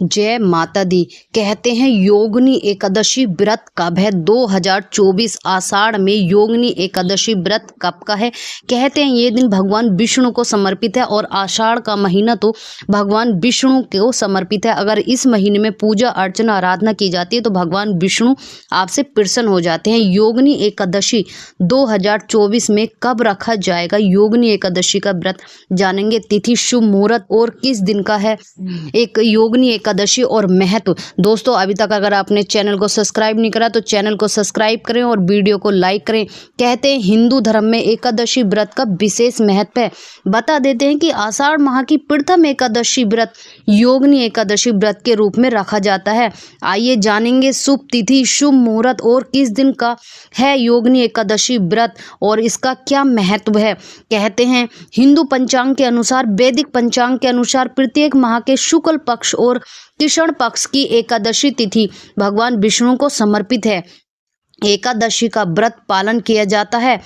जय माता दी। कहते हैं योगिनी एकादशी व्रत कब है? 2024 आषाढ़ में योगिनी एकादशी व्रत कब का है? कहते हैं ये दिन भगवान विष्णु को समर्पित है और आषाढ़ का महीना तो भगवान विष्णु को समर्पित है। अगर इस महीने में पूजा अर्चना आराधना की जाती है तो भगवान विष्णु आपसे प्रसन्न हो जाते हैं। योगिनी एकादशी 2024 में कब रखा जाएगा? योगिनी एकादशी का व्रत जानेंगे। तिथि, शुभ मुहूर्त और किस दिन का है एक योगिनी एकादशी और महत्व। दोस्तों, अभी तक अगर आपने चैनल को सब्सक्राइब नहीं करा तो चैनल को सब्सक्राइब करें और वीडियो को लाइक करें। कहते हैं हिंदू धर्म में एकादशी व्रत का विशेष महत्व है। बता देते हैं कि आषाढ़ माह की प्रथम एकादशी व्रत योगिनी एकादशी व्रत के रूप में रखा जाता है। आइए जानेंगे शुभ तिथि, शुभ मुहूर्त और किस दिन का है योगिनी एकादशी व्रत और इसका क्या महत्व है। कहते हैं हिंदू पंचांग के अनुसार, वैदिक पंचांग के अनुसार प्रत्येक माह के शुक्ल पक्ष और कृष्ण पक्ष की एकादशी तिथि भगवान विष्णु को समर्पित है। एकादशी का व्रत पालन किया जाता है।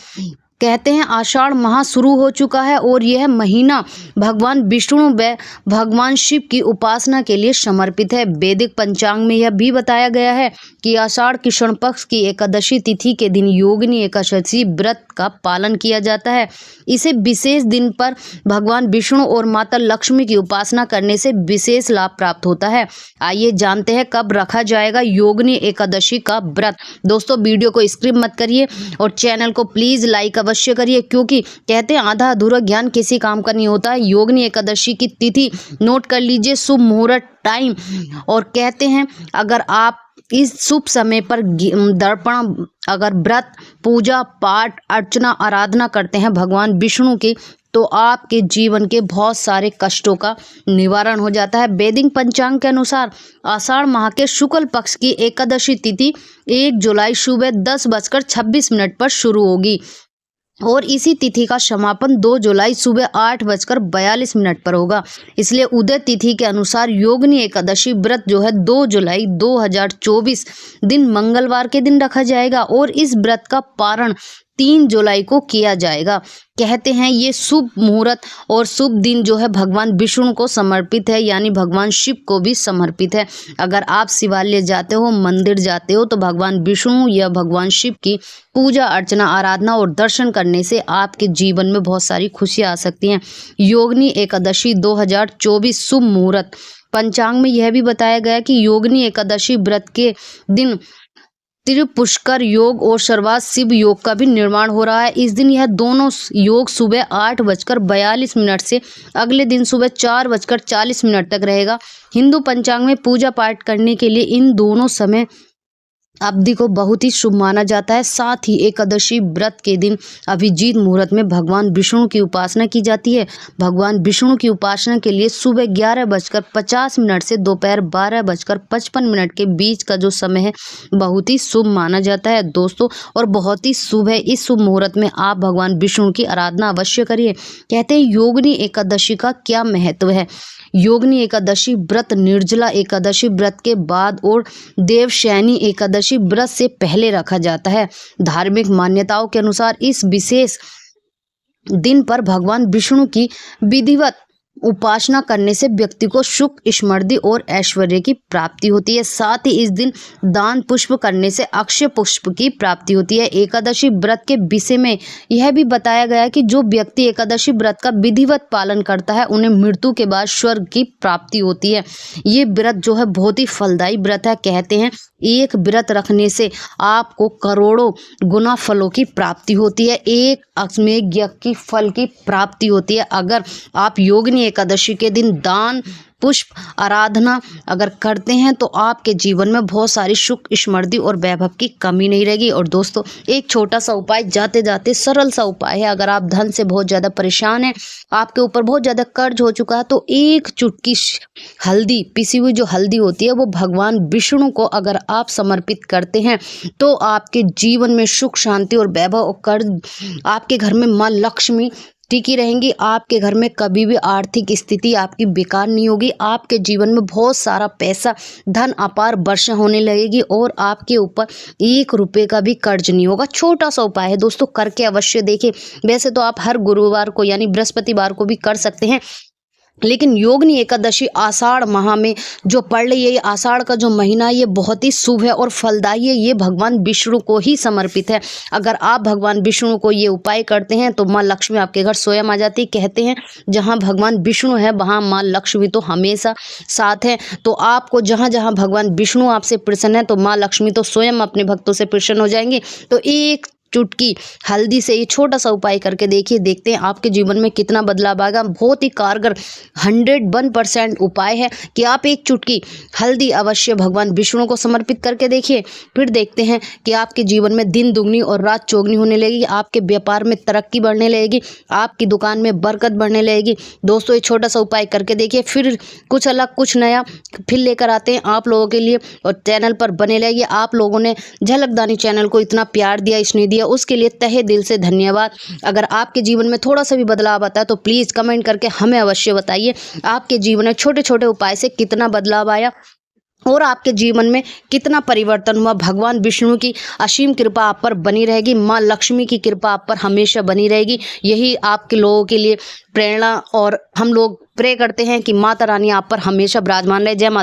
कहते हैं आषाढ़ माह शुरू हो चुका है और यह महीना भगवान विष्णु व भगवान शिव की उपासना के लिए समर्पित है। वैदिक पंचांग में यह भी बताया गया है कि आषाढ़ कृष्ण पक्ष की एकादशी तिथि के दिन योगिनी एकादशी व्रत का पालन किया जाता है। इसे विशेष दिन पर भगवान विष्णु और माता लक्ष्मी की उपासना करने से विशेष लाभ प्राप्त होता है। आइए जानते हैं कब रखा जाएगा योगिनी एकादशी का व्रत। दोस्तों, वीडियो को स्किप मत करिए और चैनल को प्लीज लाइक अवश्य करिए, क्योंकि कहते हैं आधा अधूरा ज्ञान किसी काम का नहीं होता है। योगिनी एकादशी की तिथि नोट कर लीजिए, शुभ मुहूर्त टाइम, और कहते हैं अगर आप इस शुभ समय पर दर्पण अगर व्रत पूजा पाठ अर्चना आराधना करते हैं भगवान विष्णु की, तो आपके जीवन के बहुत सारे कष्टों का निवारण हो जाता है। वैदिक पंचांग के अनुसार आषाढ़ माह के शुक्ल पक्ष की एकादशी तिथि 1 जुलाई सुबह 10:26 पर शुरू होगी और इसी तिथि का समापन 2 जुलाई सुबह 8:42 पर होगा। इसलिए उदय तिथि के अनुसार योगिनी एकादशी व्रत जो है 2 जुलाई 2024 दिन मंगलवार के दिन रखा जाएगा और इस व्रत का पारण 3 जुलाई को किया जाएगा। कहते हैं ये शुभ मुहूर्त और शुभ दिन जो है भगवान विष्णु को समर्पित है, यानी भगवान शिव को भी समर्पित है। अगर आप शिवालय जाते हो, मंदिर जाते हो, तो भगवान विष्णु या भगवान शिव की पूजा अर्चना आराधना और दर्शन करने से आपके जीवन में बहुत सारी खुशियां आ सकती हैं। योगिनी एकादशी 2024 शुभ मुहूर्त। पंचांग में यह भी बताया गया कि योगिनी एकादशी व्रत के दिन त्रिपुष्कर योग और सर्वात शिव योग का भी निर्माण हो रहा है। इस दिन यह दोनों योग सुबह 8:42 से अगले दिन सुबह 4:40 तक रहेगा। हिंदू पंचांग में पूजा पाठ करने के लिए इन दोनों समय अवधि को बहुत ही शुभ माना जाता है। साथ ही एकादशी व्रत के दिन अभिजीत मुहूर्त में भगवान विष्णु की उपासना की जाती है। भगवान विष्णु की उपासना के लिए सुबह 11:50 से दोपहर 12:55 के बीच का जो समय है बहुत ही शुभ माना जाता है दोस्तों, और बहुत ही शुभ है। इस शुभ मुहूर्त में आप भगवान विष्णु की आराधना अवश्य करिए। कहते हैं योगिनी एकादशी का क्या महत्व है। योगिनी एकादशी व्रत निर्जला एकादशी व्रत के बाद और देवशयनी एकादशी व्रत से पहले रखा जाता है। धार्मिक मान्यताओं के अनुसार इस विशेष दिन पर भगवान विष्णु की विधिवत उपासना करने से व्यक्ति को सुख, समृद्धि और ऐश्वर्य की प्राप्ति होती है। साथ ही इस दिन दान पुष्प करने से अक्षय पुष्प की प्राप्ति होती है। एकादशी व्रत के विषय में यह भी बताया गया है कि जो व्यक्ति एकादशी व्रत का विधिवत पालन करता है उन्हें मृत्यु के बाद स्वर्ग की प्राप्ति होती है। ये व्रत जो है बहुत ही फलदायी व्रत है। कहते हैं एक व्रत रखने से आपको करोड़ों गुना फलों की प्राप्ति होती है। एक अश्वमेध यज्ञ की फल की प्राप्ति होती है। अगर आप योगिनी एकादशी के दिन दान पुष्प आराधना अगर करते हैं तो आपके जीवन में बहुत सारी सुख, समृद्धि और वैभव की कमी नहीं रहेगी। और दोस्तों, एक छोटा सा उपाय, जाते जाते सरल सा उपाय है। अगर आप धन से बहुत ज़्यादा परेशान हैं, आपके ऊपर बहुत ज़्यादा कर्ज हो चुका है, तो एक चुटकी हल्दी, पिसी हुई जो हल्दी होती है, वो भगवान विष्णु को अगर आप समर्पित करते हैं तो आपके जीवन में सुख, शांति और वैभव और कर्ज, आपके घर में माँ लक्ष्मी टिकी रहेंगी। आपके घर में कभी भी आर्थिक स्थिति आपकी बेकार नहीं होगी। आपके जीवन में बहुत सारा पैसा, धन अपार वर्षा होने लगेगी और आपके ऊपर 1 रुपये का भी कर्ज नहीं होगा। छोटा सा उपाय है दोस्तों, करके अवश्य देखें। वैसे तो आप हर गुरुवार को यानी बृहस्पतिवार को भी कर सकते हैं, लेकिन योगिनी एकादशी आषाढ़ माह में जो पड़ रही है, ये आषाढ़ का जो महीना है ये बहुत ही शुभ है और फलदायी है। ये भगवान विष्णु को ही समर्पित है। अगर आप भगवान विष्णु को ये उपाय करते हैं तो माँ लक्ष्मी आपके घर स्वयं आ जाती। कहते हैं जहाँ भगवान विष्णु है वहाँ माँ लक्ष्मी तो हमेशा साथ है। तो आपको जहाँ जहाँ भगवान विष्णु आपसे प्रसन्न है तो माँ लक्ष्मी तो स्वयं अपने भक्तों से प्रसन्न हो जाएंगे। तो एक चुटकी हल्दी से ये छोटा सा उपाय करके देखिए, देखते हैं आपके जीवन में कितना बदलाव आएगा। बहुत ही कारगर 101% उपाय है कि आप एक चुटकी हल्दी अवश्य भगवान विष्णु को समर्पित करके देखिए। फिर देखते हैं कि आपके जीवन में दिन दुगनी और रात चौगनी होने लगेगी, आपके व्यापार में तरक्की बढ़ने लगेगी, आपकी दुकान में बरकत बढ़ने लगेगी। दोस्तों ये छोटा सा उपाय करके देखिए, फिर कुछ अलग कुछ नया फिर लेकर आते हैं आप लोगों के लिए। और चैनल पर बने रहिए। आप लोगों ने झलकदानी चैनल को इतना प्यार दिया, स्नेह दिया, उसके लिए तहे दिल से धन्यवाद। अगर आपके जीवन में थोड़ा सा भी बदलाव आता है तो प्लीज़ कमेंट करके हमें अवश्य बताइए आपके जीवन में छोटे छोटे उपाय से कितना बदलाव आया और आपके जीवन में कितना परिवर्तन हुआ। भगवान विष्णु की असीम कृपा आप पर बनी रहेगी, माँ लक्ष्मी की कृपा आप पर हमेशा बनी रहेगी। यही आपके लोगों के लिए प्रेरणा, और हम लोग प्रे करते हैं कि माता रानी आप पर हमेशा विराजमान रहे। जय माता।